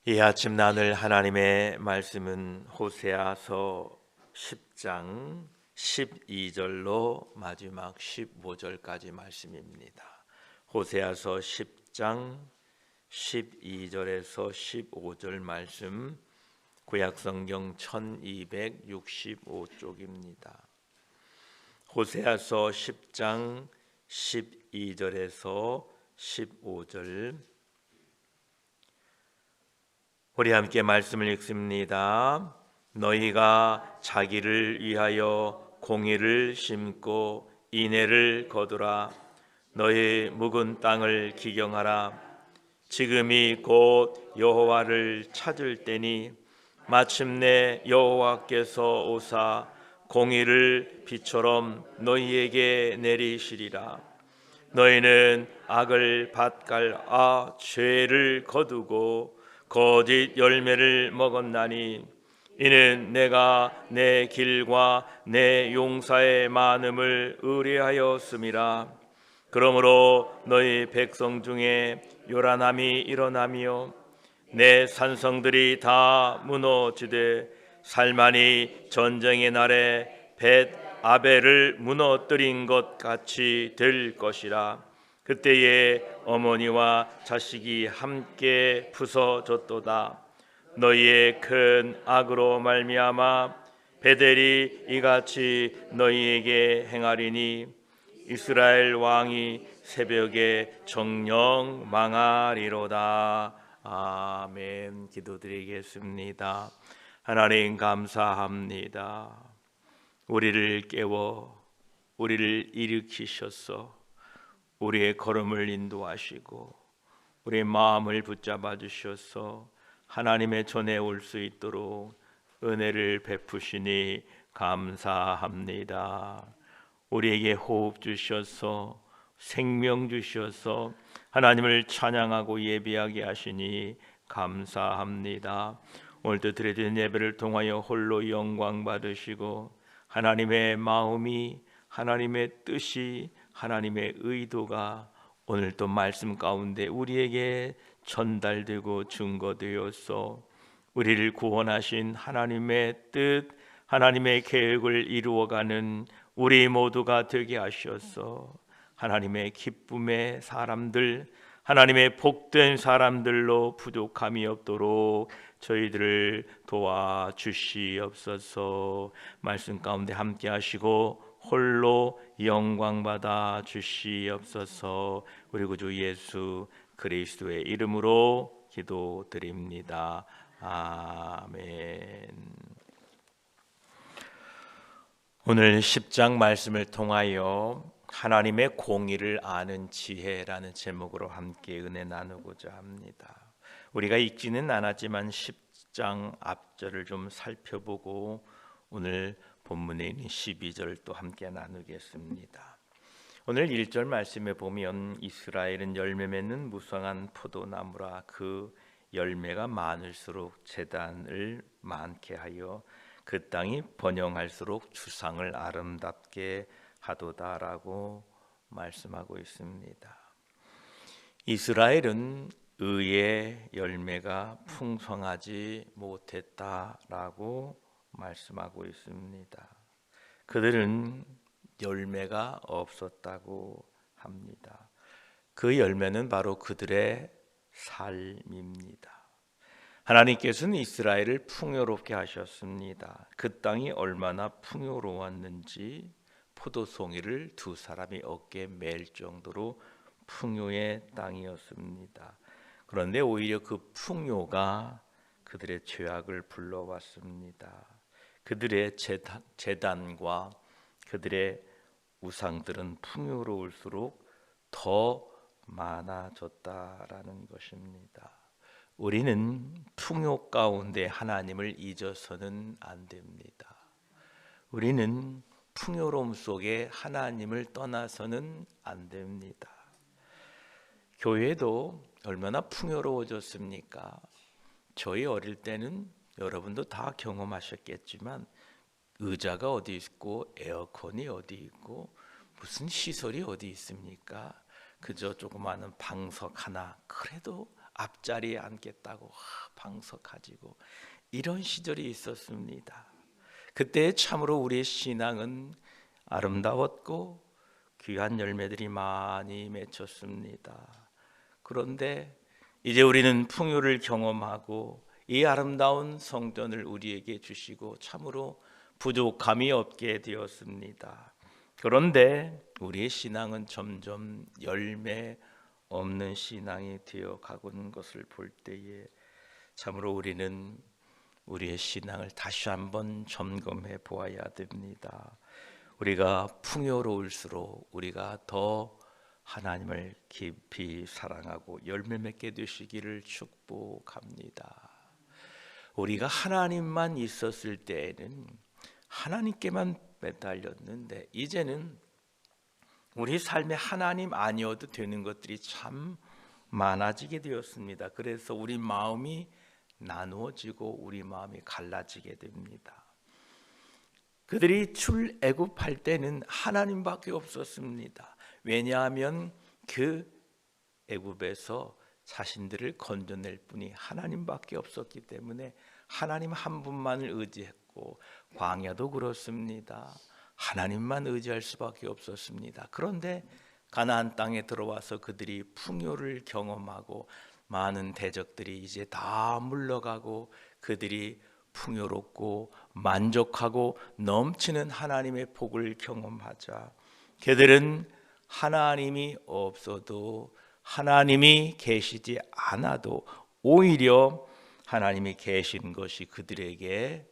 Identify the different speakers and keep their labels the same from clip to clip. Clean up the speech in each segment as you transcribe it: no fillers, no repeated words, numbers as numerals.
Speaker 1: 이 아침 나눌 하나님의 말씀은 호세아서 10장 12절로 마지막 15절까지 말씀입니다. 호세아서 10장 12절에서 15절 말씀, 구약성경 1265쪽입니다. 호세아서 10장 12절에서 15절, 우리 함께 말씀을 읽습니다. 너희가 자기를 위하여 공의를 심고 인애를 거두라. 너희 묵은 땅을 기경하라. 지금이 곧 여호와를 찾을 때니 마침내 여호와께서 오사 공의를 비처럼 너희에게 내리시리라. 너희는 악을 밭갈아 죄를 거두고 거짓 열매를 먹었나니 이는 내가 내 길과 내 용사의 많음을 의뢰하였음이라. 그러므로 너희 백성 중에 요란함이 일어나며 내 산성들이 다 무너지되 살만이 전쟁의 날에 벳 아벨을 무너뜨린 것 같이 될 것이라. 그때에 어머니와 자식이 함께 부서졌도다. 너희의 큰 악으로 말미암아 베델이 이같이 너희에게 행하리니 이스라엘 왕이 새벽에 정령 망하리로다. 아멘. 기도드리겠습니다. 하나님 감사합니다. 우리를 깨워 우리를 일으키셔서 우리의 걸음을 인도하시고 우리의 마음을 붙잡아 주셔서 하나님의 전에 올 수 있도록 은혜를 베푸시니 감사합니다. 우리에게 호흡 주셔서 생명 주셔서 하나님을 찬양하고 예배하게 하시니 감사합니다. 오늘도 드려진 예배를 통하여 홀로 영광 받으시고 하나님의 마음이, 하나님의 뜻이, 하나님의 의도가 오늘 또 말씀 가운데 우리에게 전달되고 증거되어서 우리를 구원하신 하나님의 뜻, 하나님의 계획을 이루어가는 우리 모두가 되게 하셔서 하나님의 기쁨의 사람들, 하나님의 복된 사람들로 부족함이 없도록 저희들을 도와주시옵소서. 말씀 가운데 함께 하시고 홀로 영광 받아 주시옵소서. 우리 구주 예수 그리스도의 이름으로 기도드립니다. 아멘. 오늘 10장 말씀을 통하여 하나님의 공의를 아는 지혜라는 제목으로 함께 은혜 나누고자 합니다. 우리가 읽지는 않았지만 10장 앞절을 좀 살펴보고 오늘 본문에 있는 12절 또 함께 나누겠습니다. 오늘 1절 말씀에 보면 이스라엘은 열매 맺는 무성한 포도나무라. 그 열매가 많을수록 제단을 많게 하여 그 땅이 번영할수록 주상을 아름답게 하도다라고 말씀하고 있습니다. 이스라엘은 의의 열매가 풍성하지 못했다라고 말씀하고 있습니다. 그들은 열매가 없었다고 합니다. 그 열매는 바로 그들의 삶입니다. 하나님께서는 이스라엘을 풍요롭게 하셨습니다. 그 땅이 얼마나 풍요로웠는지 포도송이를 두 사람이 어깨에 맬 정도로 풍요의 땅이었습니다. 그런데 오히려 그 풍요가 그들의 죄악을 불러왔습니다. 그들의 제단과 그들의 우상들은 풍요로울수록 더 많아졌다라는 것입니다. 우리는 풍요 가운데 하나님을 잊어서는 안 됩니다. 우리는 풍요로움 속에 하나님을 떠나서는 안 됩니다. 교회도 얼마나 풍요로워졌습니까? 저희 어릴 때는 여러분도 다 경험하셨겠지만 의자가 어디 있고 에어컨이 어디 있고 무슨 시설이 어디 있습니까? 그저 조그마한 방석 하나, 그래도 앞자리에 앉겠다고 방석가지고 이런 시절이 있었습니다. 그때 참으로 우리의 신앙은 아름다웠고 귀한 열매들이 많이 맺혔습니다. 그런데 이제 우리는 풍요를 경험하고 이 아름다운 성전을 우리에게 주시고 참으로 부족함이 없게 되었습니다. 그런데 우리의 신앙은 점점 열매 없는 신앙이 되어 가고 있는 것을 볼 때에 참으로 우리는 우리의 신앙을 다시 한번 점검해 보아야 됩니다. 우리가 풍요로울수록 우리가 더 하나님을 깊이 사랑하고 열매 맺게 되시기를 축복합니다. 우리가 하나님만 있었을 때에는 하나님께만 매달렸는데 이제는 우리 삶에 하나님 아니어도 되는 것들이 참 많아지게 되었습니다. 그래서 우리 마음이 나누어지고 우리 마음이 갈라지게 됩니다. 그들이 출애굽할 때는 하나님밖에 없었습니다. 왜냐하면 그 애굽에서 자신들을 건져낼 분이 하나님밖에 없었기 때문에 하나님 한 분만을 의지했고, 광야도 그렇습니다. 하나님만 의지할 수밖에 없었습니다. 그런데 가나안 땅에 들어와서 그들이 풍요를 경험하고 많은 대적들이 이제 다 물러가고 그들이 풍요롭고 만족하고 넘치는 하나님의 복을 경험하자 그들은 하나님이 없어도, 하나님이 계시지 않아도 오히려 하나님이 계신 것이 그들에게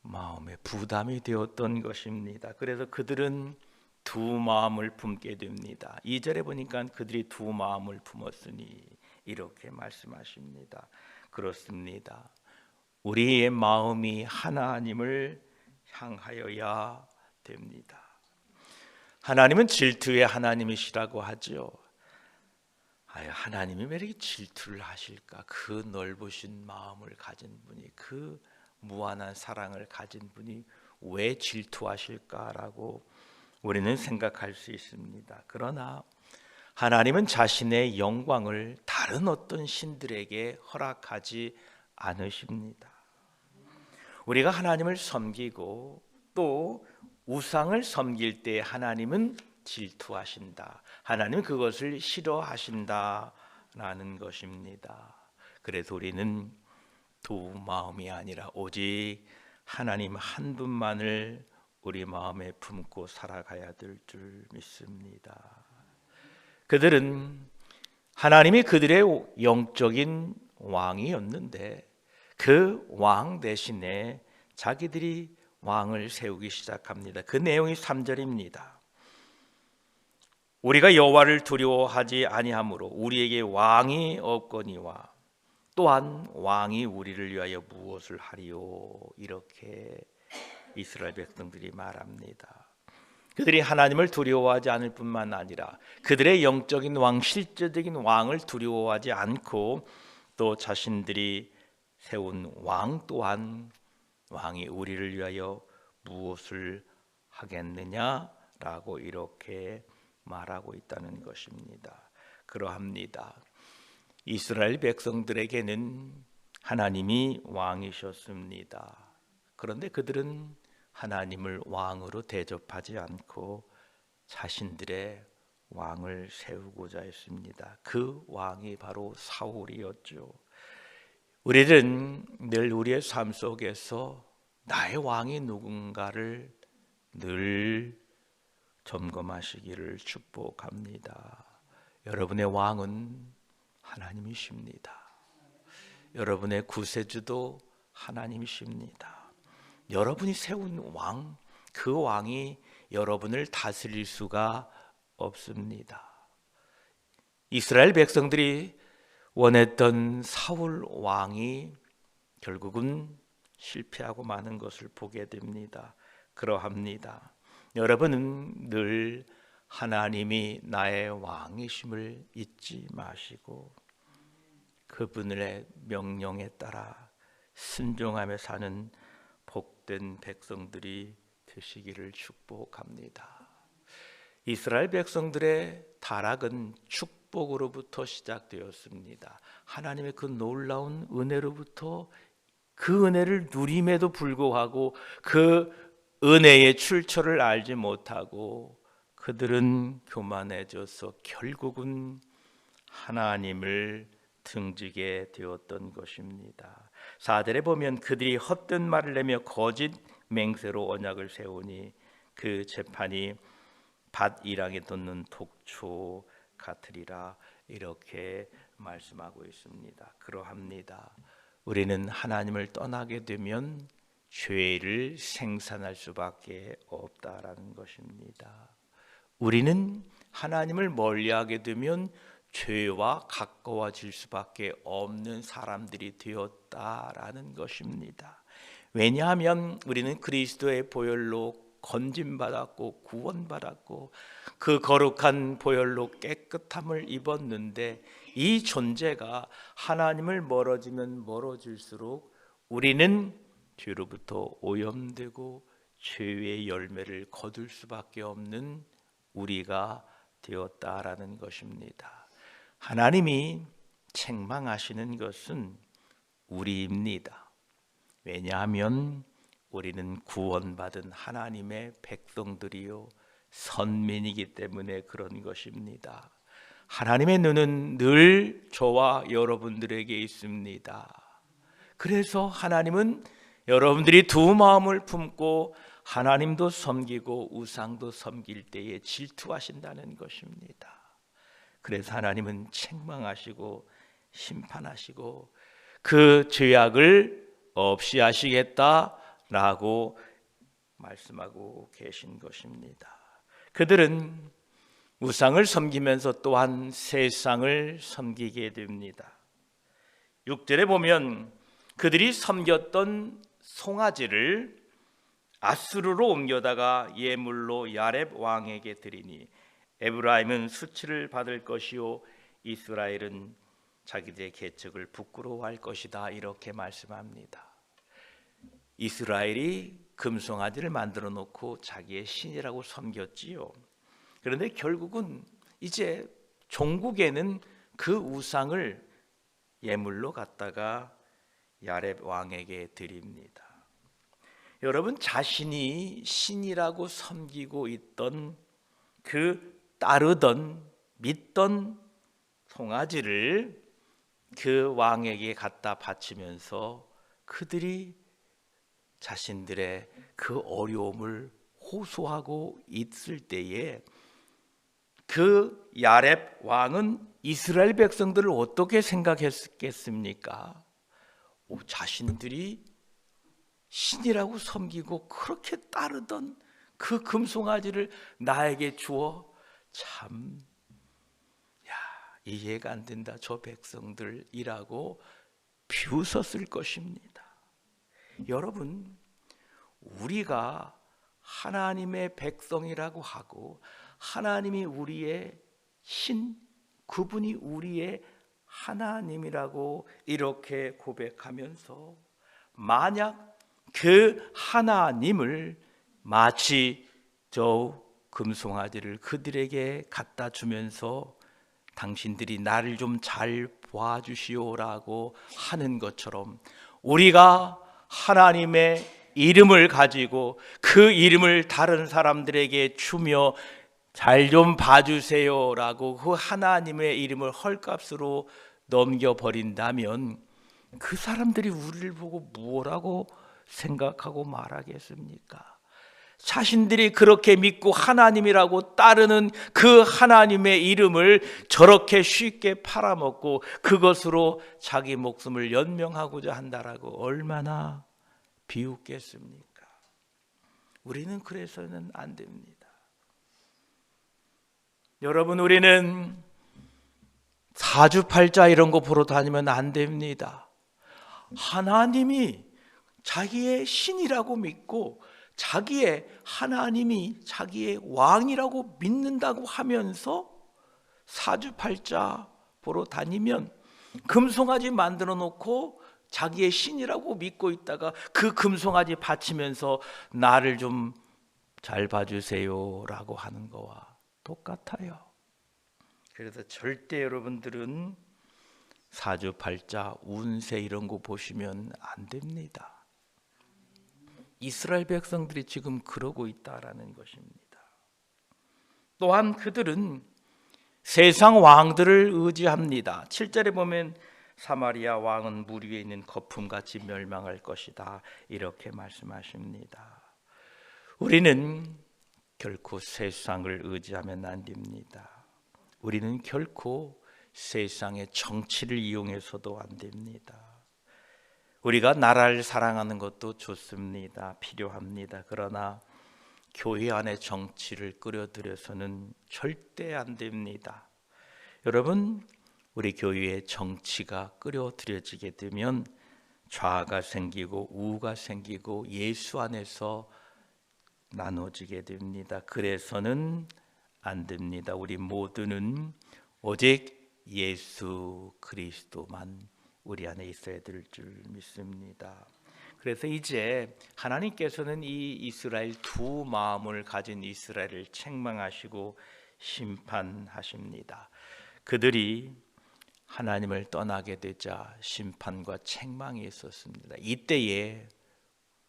Speaker 1: 마음의 부담이 되었던 것입니다. 그래서 그들은 두 마음을 품게 됩니다. 2절에 보니까 그들이 두 마음을 품었으니 이렇게 말씀하십니다. 그렇습니다. 우리의 마음이 하나님을 향하여야 됩니다. 하나님은 질투의 하나님이시라고 하죠. 하나님이 왜 이렇게 질투를 하실까? 그 넓으신 마음을 가진 분이, 그 무한한 사랑을 가진 분이 왜 질투하실까라고 우리는 생각할 수 있습니다. 그러나 하나님은 자신의 영광을 다른 어떤 신들에게 허락하지 않으십니다. 우리가 하나님을 섬기고 또 우상을 섬길 때 하나님은 질투하신다. 하나님은 그것을 싫어하신다라는 것입니다. 그래서 우리는 두 마음이 아니라 오직 하나님 한 분만을 우리 마음에 품고 살아가야 될 줄 믿습니다. 그들은 하나님이 그들의 영적인 왕이었는데 그 왕 대신에 자기들이 왕을 세우기 시작합니다. 그 내용이 3절입니다. 우리가 여호와를 두려워하지 아니하므로 우리에게 왕이 없거니와 또한 왕이 우리를 위하여 무엇을 하리요? 이렇게 이스라엘 백성들이 말합니다. 그들이 하나님을 두려워하지 않을 뿐만 아니라 그들의 영적인 왕, 실제적인 왕을 두려워하지 않고 또 자신들이 세운 왕 또한 왕이 우리를 위하여 무엇을 하겠느냐라고 이렇게 말하고 있다는 것입니다. 그러합니다. 이스라엘 백성들에게는 하나님이 왕이셨습니다. 그런데 그들은 하나님을 왕으로 대접하지 않고 자신들의 왕을 세우고자 했습니다. 그 왕이 바로 사울이었죠. 우리는 늘 우리의 삶 속에서 나의 왕이 누군가를 늘 점검하시기를 축복합니다. 여러분의 왕은 하나님이십니다. 여러분의 구세주도 하나님이십니다. 여러분이 세운 왕, 그 왕이 여러분을 다스릴 수가 없습니다. 이스라엘 백성들이 원했던 사울 왕이 결국은 실패하고 마는 것을 보게 됩니다. 그러합니다. 여러분은 늘 하나님이 나의 왕이심을 잊지 마시고 그분의 명령에 따라 순종하며 사는 복된 백성들이 되시기를 축복합니다. 이스라엘 백성들의 타락은 축복으로부터 시작되었습니다. 하나님의 그 놀라운 은혜로부터 그 은혜를 누림에도 불구하고 그 은혜의 출처를 알지 못하고 그들은 교만해져서 결국은 하나님을 등지게 되었던 것입니다. 4절에 보면 그들이 헛된 말을 내며 거짓 맹세로 언약을 세우니 그 재판이 밭 이랑에 돋는 독초 같으리라, 이렇게 말씀하고 있습니다. 그러합니다. 우리는 하나님을 떠나게 되면 죄를 생산할 수밖에 없다라는 것입니다. 우리는 하나님을 멀리하게 되면 죄와 가까워질 수밖에 없는 사람들이 되었다라는 것입니다. 왜냐하면 우리는 그리스도의 보혈로 건짐받았고 구원받았고 그 거룩한 보혈로 깨끗함을 입었는데, 이 존재가 하나님을 멀어지면 멀어질수록 우리는 죄로부터 오염되고 죄의 열매를 거둘 수밖에 없는 우리가 되었다라는 것입니다. 하나님이 책망하시는 것은 우리입니다. 왜냐하면 우리는 구원받은 하나님의 백성들이요 선민이기 때문에 그런 것입니다. 하나님의 눈은 늘 저와 여러분들에게 있습니다. 그래서 하나님은 여러분들이 두 마음을 품고 하나님도 섬기고 우상도 섬길 때에 질투하신다는 것입니다. 그래서 하나님은 책망하시고 심판하시고 그 죄악을 없이 하시겠다라고 말씀하고 계신 것입니다. 그들은 우상을 섬기면서 또한 세상을 섬기게 됩니다. 6절에 보면 그들이 섬겼던 송아지를 아수르로 옮겨다가 예물로 야렙 왕에게 드리니 에브라임은 수치를 받을 것이요 이스라엘은 자기들의 계책을 부끄러워할 것이다, 이렇게 말씀합니다. 이스라엘이 금송아지를 만들어 놓고 자기의 신이라고 섬겼지요. 그런데 결국은 이제 종국에는 그 우상을 예물로 갖다가 야렙 왕에게 드립니다. 여러분, 자신이 신이라고 섬기고 있던 그 따르던 믿던 송아지를 그 왕에게 갖다 바치면서 그들이 자신들의 그 어려움을 호소하고 있을 때에 그 야렙 왕은 이스라엘 백성들을 어떻게 생각했겠습니까? 자신들이 신이라고 섬기고 그렇게 따르던 그 금송아지를 나에게 주어 참 이해가 안 된다 저 백성들이라고 비웃었을 것입니다. 여러분, 우리가 하나님의 백성이라고 하고 하나님이 우리의 신, 그분이 우리의 하나님이라고 이렇게 고백하면서 만약 그 하나님을 마치 저 금송아지를 그들에게 갖다 주면서 당신들이 나를 좀 잘 봐주시오라고 하는 것처럼 우리가 하나님의 이름을 가지고 그 이름을 다른 사람들에게 주며 잘 좀 봐주세요라고 그 하나님의 이름을 헐값으로 넘겨버린다면 그 사람들이 우리를 보고 뭐라고 생각하고 말하겠습니까? 자신들이 그렇게 믿고 하나님이라고 따르는 그 하나님의 이름을 저렇게 쉽게 팔아먹고 그것으로 자기 목숨을 연명하고자 한다라고 얼마나 비웃겠습니까? 우리는 그래서는 안 됩니다. 여러분, 우리는 사주팔자 이런 거 보러 다니면 안 됩니다. 하나님이 자기의 신이라고 믿고 자기의 하나님이 자기의 왕이라고 믿는다고 하면서 사주팔자 보러 다니면 금송아지 만들어 놓고 자기의 신이라고 믿고 있다가 그 금송아지 바치면서 나를 좀 잘 봐주세요 라고 하는 거와 똑같아요. 그래서 절대 여러분들은 사주팔자, 운세 이런 거 보시면 안 됩니다. 이스라엘 백성들이 지금 그러고 있다라는 것입니다. 또한 그들은 세상 왕들을 의지합니다. 7절에 보면 사마리아 왕은 물 위에 있는 거품같이 멸망할 것이다, 이렇게 말씀하십니다. 우리는 결코 세상을 의지하면 안 됩니다. 우리는 결코 세상의 정치를 이용해서도 안 됩니다. 우리가 나라를 사랑하는 것도 좋습니다. 필요합니다. 그러나 교회 안에 정치를 끌어들여서는 절대 안 됩니다. 여러분, 우리 교회에 정치가 끌어들여지게 되면 좌가 생기고 우가 생기고 예수 안에서 나눠지게 됩니다. 그래서는 안 됩니다. 우리 모두는 오직 예수 그리스도만 우리 안에 있어야 될 줄 믿습니다. 그래서 이제 하나님께서는 이 이스라엘, 두 마음을 가진 이스라엘을 책망하시고 심판하십니다. 그들이 하나님을 떠나게 되자 심판과 책망이 있었습니다. 이때에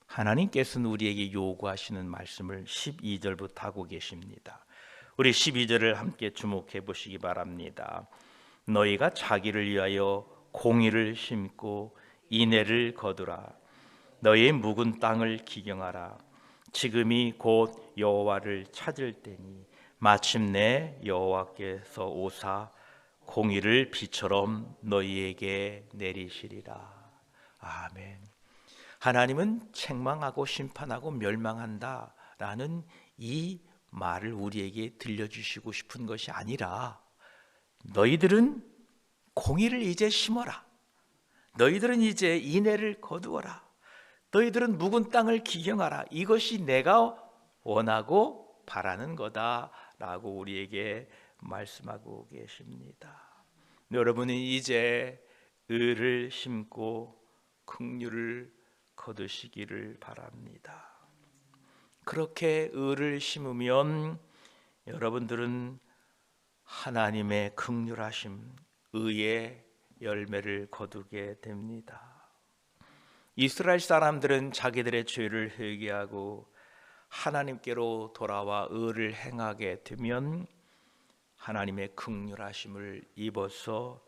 Speaker 1: 하나님께서는 우리에게 요구하시는 말씀을 12절부터 하고 계십니다. 우리 12절을 함께 주목해 보시기 바랍니다. 너희가 자기를 위하여 공의를 심고 인애를 거두라. 너희의 묵은 땅을 기경하라. 지금이 곧 여호와를 찾을 때니 마침내 여호와께서 오사 공의를 비처럼 너희에게 내리시리라. 아멘. 하나님은 책망하고 심판하고 멸망한다라는 이 말을 우리에게 들려주시고 싶은 것이 아니라, 너희들은 공의를 이제 심어라. 너희들은 이제 인애를 거두어라. 너희들은 묵은 땅을 기경하라. 이것이 내가 원하고 바라는 거다라고 우리에게 말씀하고 계십니다. 여러분이 이제 의를 심고 긍휼을 거두시기를 바랍니다. 그렇게 의를 심으면 여러분들은 하나님의 긍휼하심, 의의 열매를 거두게 됩니다. 이스라엘 사람들은 자기들의 죄를 회개하고 하나님께로 돌아와 의를 행하게 되면 하나님의 긍휼하심을 입어서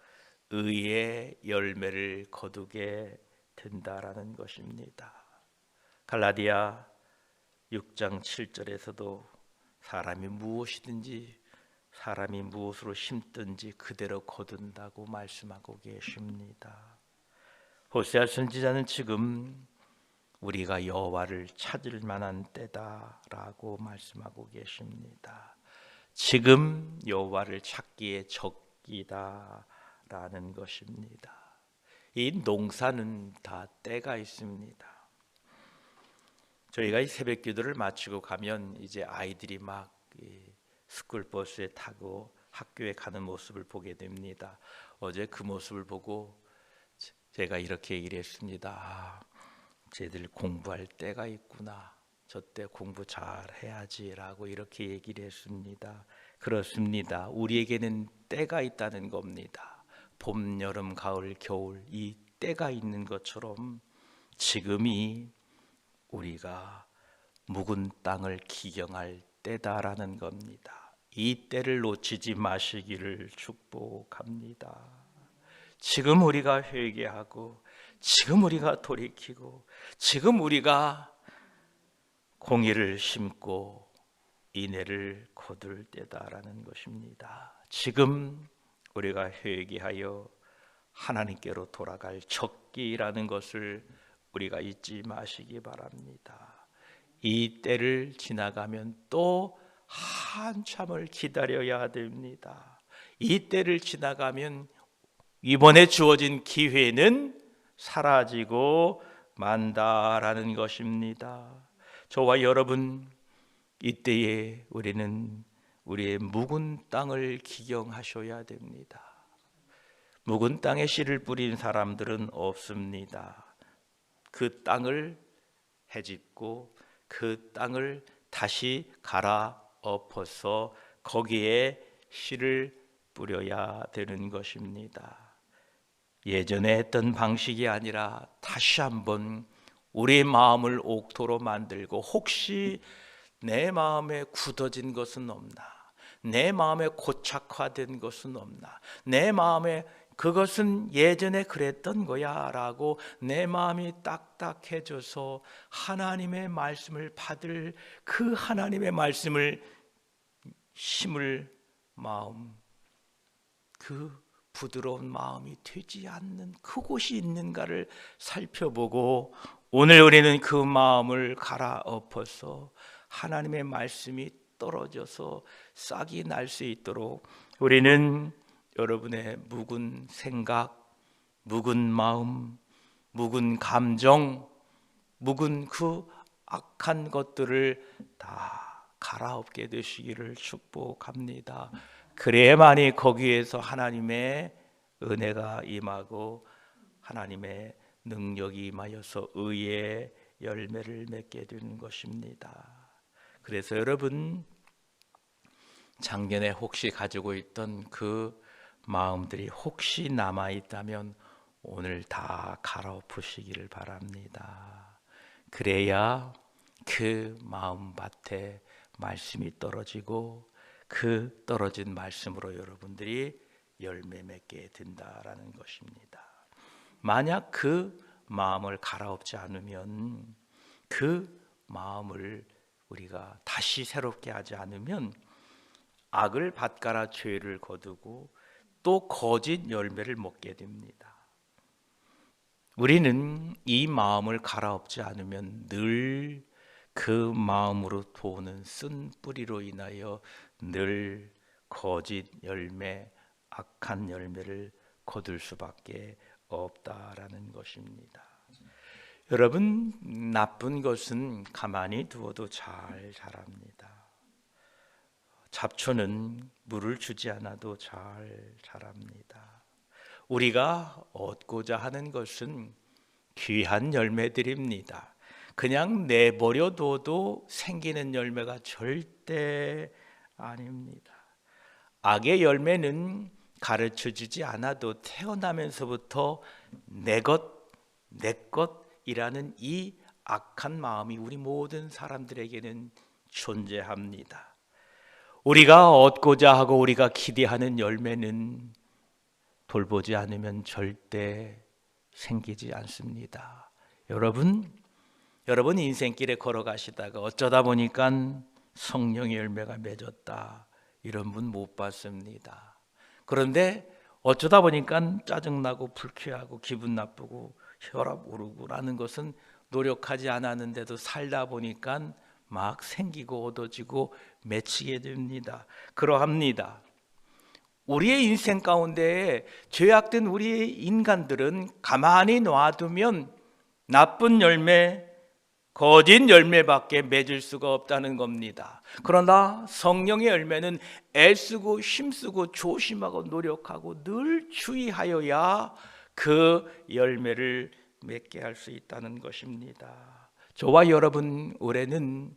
Speaker 1: 의의 열매를 거두게 된다라는 것입니다. 갈라디아 6장 7절에서도 사람이 무엇으로 심든지 그대로 거둔다고 말씀하고 계십니다. 호세아 선지자는 지금 우리가 여호와를 찾을 만한 때다라고 말씀하고 계십니다. 지금 여호와를 찾기에 적기다라는 것입니다. 이 농사는 다 때가 있습니다. 저희가 이 새벽 기도를 마치고 가면 이제 아이들이 막 스쿨버스에 타고 학교에 가는 모습을 보게 됩니다. 어제 그 모습을 보고 제가 이렇게 얘기를 했습니다. 쟤들 공부할 때가 있구나. 저 때 공부 잘 해야지라고 이렇게 얘기를 했습니다. 그렇습니다. 우리에게는 때가 있다는 겁니다. 봄, 여름, 가을, 겨울 이 때가 있는 것처럼 지금이 우리가 묵은 땅을 기경할 때다라는 겁니다. 이 때를 놓치지 마시기를 축복합니다. 지금 우리가 회개하고 지금 우리가 돌이키고 지금 우리가 공의를 심고 인애를 거둘 때다라는 것입니다. 지금 우리가 회개하여 하나님께로 돌아갈 적기라는 것을 우리가 잊지 마시기 바랍니다. 이 때를 지나가면 또 한참을 기다려야 됩니다. 이 때를 지나가면 이번에 주어진 기회는 사라지고 만다라는 것입니다. 저와 여러분, 이때에 우리는 우리의 묵은 땅을 기경하셔야 됩니다. 묵은 땅에 씨를 뿌린 사람들은 없습니다. 그 땅을 헤집고 그 땅을 다시 갈아 엎어서 거기에 씨를 뿌려야 되는 것입니다. 예전에 했던 방식이 아니라 다시 한번 우리의 마음을 옥토로 만들고, 혹시 내 마음에 굳어진 것은 없나? 내 마음에 고착화된 것은 없나? 내 마음에 그것은 예전에 그랬던 거야 라고 내 마음이 딱딱해져서 하나님의 말씀을 받을 그 하나님의 말씀을 심을 마음, 그 부드러운 마음이 되지 않는 그곳이 있는가를 살펴보고, 오늘 우리는 그 마음을 갈아엎어서 하나님의 말씀이 떨어져서 싹이 날 수 있도록 우리는 여러분의 묵은 생각, 묵은 마음, 묵은 감정, 묵은 그 악한 것들을 다 갈아엎게 되시기를 축복합니다. 그래야만이 거기에서 하나님의 은혜가 임하고 하나님의 능력이 임하여서 의의 열매를 맺게 되는 것입니다. 그래서 여러분, 작년에 혹시 가지고 있던 그 마음들이 혹시 남아있다면 오늘 다 갈아엎으시기를 바랍니다. 그래야 그 마음밭에 말씀이 떨어지고 그 떨어진 말씀으로 여러분들이 열매 맺게 된다라는 것입니다. 만약 그 마음을 갈아엎지 않으면, 그 마음을 우리가 다시 새롭게 하지 않으면 악을 밭갈아 죄를 거두고 또 거짓 열매를 먹게 됩니다. 우리는 이 마음을 갈아엎지 않으면 늘 그 마음으로 도는 쓴 뿌리로 인하여 늘 거짓 열매, 악한 열매를 거둘 수밖에 없다라는 것입니다. 여러분, 나쁜 것은 가만히 두어도 잘 자랍니다. 잡초는 물을 주지 않아도 잘 자랍니다. 우리가 얻고자 하는 것은 귀한 열매들입니다. 그냥 내버려둬도 생기는 열매가 절대 아닙니다. 악의 열매는 가르쳐주지 않아도 태어나면서부터 내 것, 내 것이라는 이 악한 마음이 우리 모든 사람들에게는 존재합니다. 우리가 얻고자 하고 우리가 기대하는 열매는 돌보지 않으면 절대 생기지 않습니다. 여러분 인생길에 걸어가시다가 어쩌다 보니까 성령의 열매가 맺었다, 이런 분 못 봤습니다. 그런데 어쩌다 보니까 짜증나고 불쾌하고 기분 나쁘고 혈압 오르고 라는 것은 노력하지 않았는데도 살다 보니까 막 생기고 얻어지고 맺히게 됩니다. 그러합니다. 우리의 인생 가운데 죄악된 우리의 인간들은 가만히 놔두면 나쁜 열매, 거짓 열매밖에 맺을 수가 없다는 겁니다. 그러나 성령의 열매는 애쓰고 힘쓰고 조심하고 노력하고 늘 주의하여야 그 열매를 맺게 할 수 있다는 것입니다. 저와 여러분, 올해는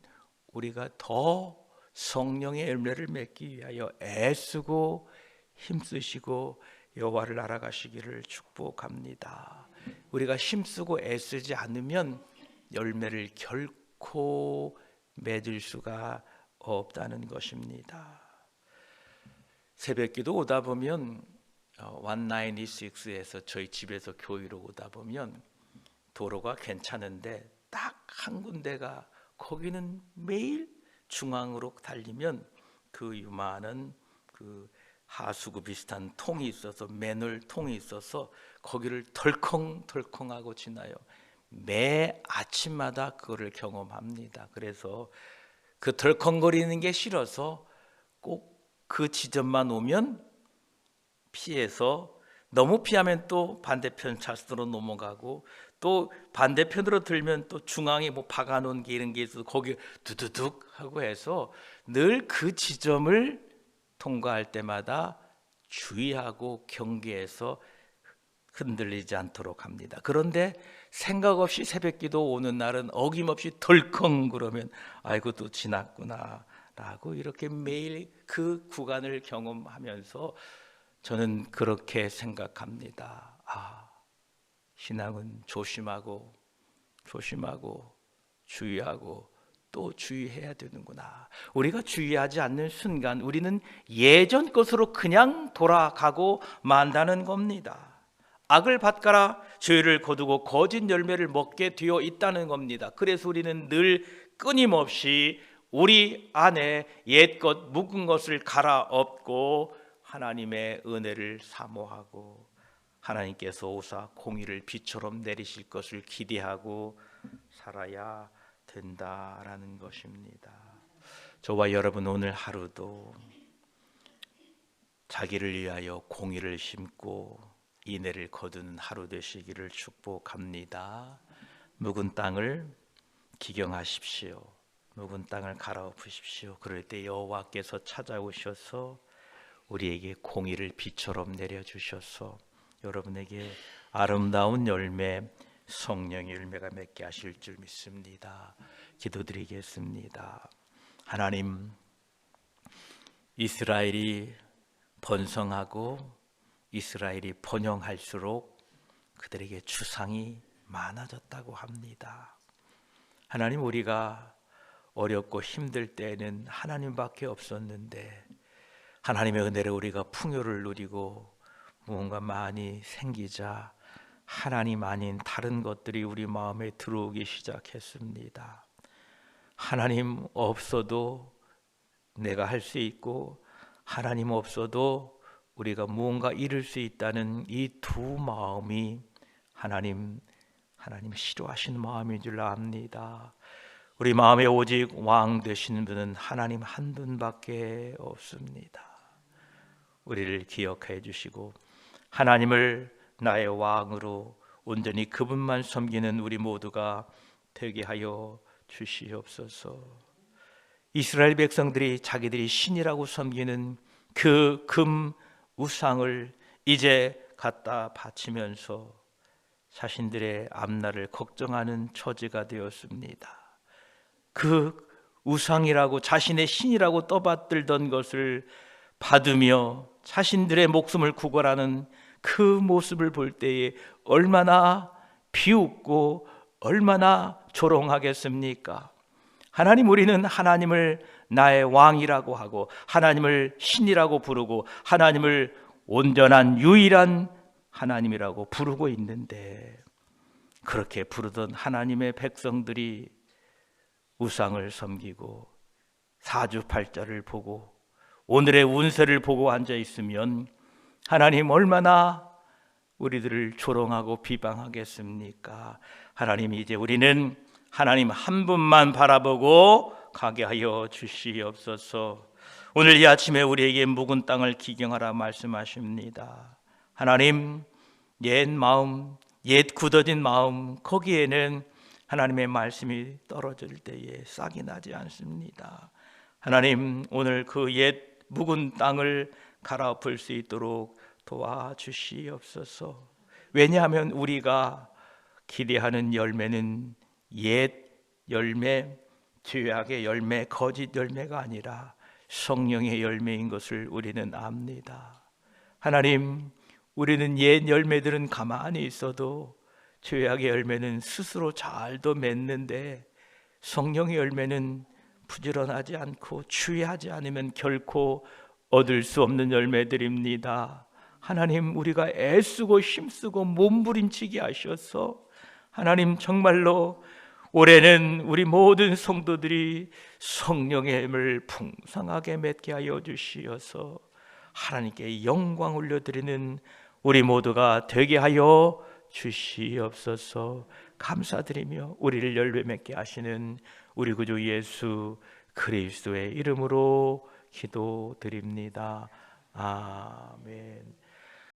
Speaker 1: 우리가 더 성령의 열매를 맺기 위하여 애쓰고 힘쓰시고 여호와를 알아가시기를 축복합니다. 우리가 힘쓰고 애쓰지 않으면 열매를 결코 맺을 수가 없다는 것입니다. 새벽기도 오다 보면 196에서 저희 집에서 교회로 오다 보면 도로가 괜찮은데 딱 한 군데가, 거기는 매일 중앙으로 달리면 그 유만한 그 하수구 비슷한 통이 있어서, 맨홀 통이 있어서 거기를 덜컹덜컹하고 지나요. 매 아침마다 그거를 경험합니다. 그래서 그 덜컹거리는 게 싫어서 꼭 그 지점만 오면 피해서, 너무 피하면 또 반대편 차선으로 넘어가고, 또 반대편으로 들면 또 중앙에 뭐 박아놓은 게 이런 게 있어서 거기 두두둑 하고 해서 늘 그 지점을 통과할 때마다 주의하고 경계해서 흔들리지 않도록 합니다. 그런데 생각 없이 새벽기도 오는 날은 어김없이 덜컹 그러면 아이고 또 지났구나 라고 이렇게 매일 그 구간을 경험하면서 저는 그렇게 생각합니다. 신앙은 조심하고 주의하고 또 주의해야 되는구나. 우리가 주의하지 않는 순간 우리는 예전 것으로 그냥 돌아가고 만다는 겁니다. 악을 밭가라 죄를 거두고 거짓 열매를 먹게 되어 있다는 겁니다. 그래서 우리는 늘 끊임없이 우리 안에 옛것 묵은 것을 갈아엎고 하나님의 은혜를 사모하고 하나님께서 오사 공의를 비처럼 내리실 것을 기대하고 살아야 된다라는 것입니다. 저와 여러분 오늘 하루도 자기를 위하여 공의를 심고 인애를 거두는 하루 되시기를 축복합니다. 묵은 땅을 기경하십시오. 묵은 땅을 갈아엎으십시오. 그럴 때 여호와께서 찾아오셔서 우리에게 공의를 비처럼 내려주셔서 여러분에게 아름다운 열매, 성령의 열매가 맺게 하실 줄 믿습니다. 기도드리겠습니다. 하나님, 이스라엘이 번성하고 이스라엘이 번영할수록 그들에게 주상이 많아졌다고 합니다. 하나님, 우리가 어렵고 힘들 때에는 하나님밖에 없었는데 하나님의 은혜로 우리가 풍요를 누리고 무언가 많이 생기자 하나님 아닌 다른 것들이 우리 마음에 들어오기 시작했습니다. 하나님 없어도 내가 할 수 있고 하나님 없어도 우리가 무언가 이룰 수 있다는 이 두 마음이 하나님 싫어하시는 마음인 줄 압니다. 우리 마음에 오직 왕 되시는 분은 하나님 한 분밖에 없습니다. 우리를 기억해 주시고 하나님을 나의 왕으로 온전히 그분만 섬기는 우리 모두가 되게 하여 주시옵소서. 이스라엘 백성들이 자기들이 신이라고 섬기는 그 금 우상을 이제 갖다 바치면서 자신들의 앞날을 걱정하는 처지가 되었습니다. 그 우상이라고 자신의 신이라고 떠받들던 것을 받으며 자신들의 목숨을 구걸하는 그 모습을 볼 때에 얼마나 비웃고 얼마나 조롱하겠습니까? 하나님, 우리는 하나님을 나의 왕이라고 하고 하나님을 신이라고 부르고 하나님을 온전한 유일한 하나님이라고 부르고 있는데 그렇게 부르던 하나님의 백성들이 우상을 섬기고 사주팔자를 보고 오늘의 운세를 보고 앉아 있으면 하나님 얼마나 우리들을 조롱하고 비방하겠습니까? 하나님, 이제 우리는 하나님 한 분만 바라보고 가게 하여 주시옵소서. 오늘 이 아침에 우리에게 묵은 땅을 기경하라 말씀하십니다. 하나님, 옛 마음, 옛 굳어진 마음, 거기에는 하나님의 말씀이 떨어질 때에 싹이 나지 않습니다. 하나님, 오늘 그 옛 묵은 땅을 갈아엎을 수 있도록 도와주시옵소서. 왜냐하면 우리가 기대하는 열매는 옛 열매, 죄악의 열매, 거짓 열매가 아니라 성령의 열매인 것을 우리는 압니다. 하나님, 우리는 옛 열매들은 가만히 있어도 죄악의 열매는 스스로 잘도 맺는데 성령의 열매는 부지런하지 않고 주의하지 않으면 결코 얻을 수 없는 열매들입니다. 하나님, 우리가 애쓰고 힘쓰고 몸부림치게 하셔서 하나님 정말로 올해는 우리 모든 성도들이 성령의 힘을 풍성하게 맺게 하여 주시어서 하나님께 영광 올려드리는 우리 모두가 되게 하여 주시옵소서. 감사드리며 우리를 열매 맺게 하시는 우리 구주 예수 그리스도의 이름으로 기도드립니다. 아멘.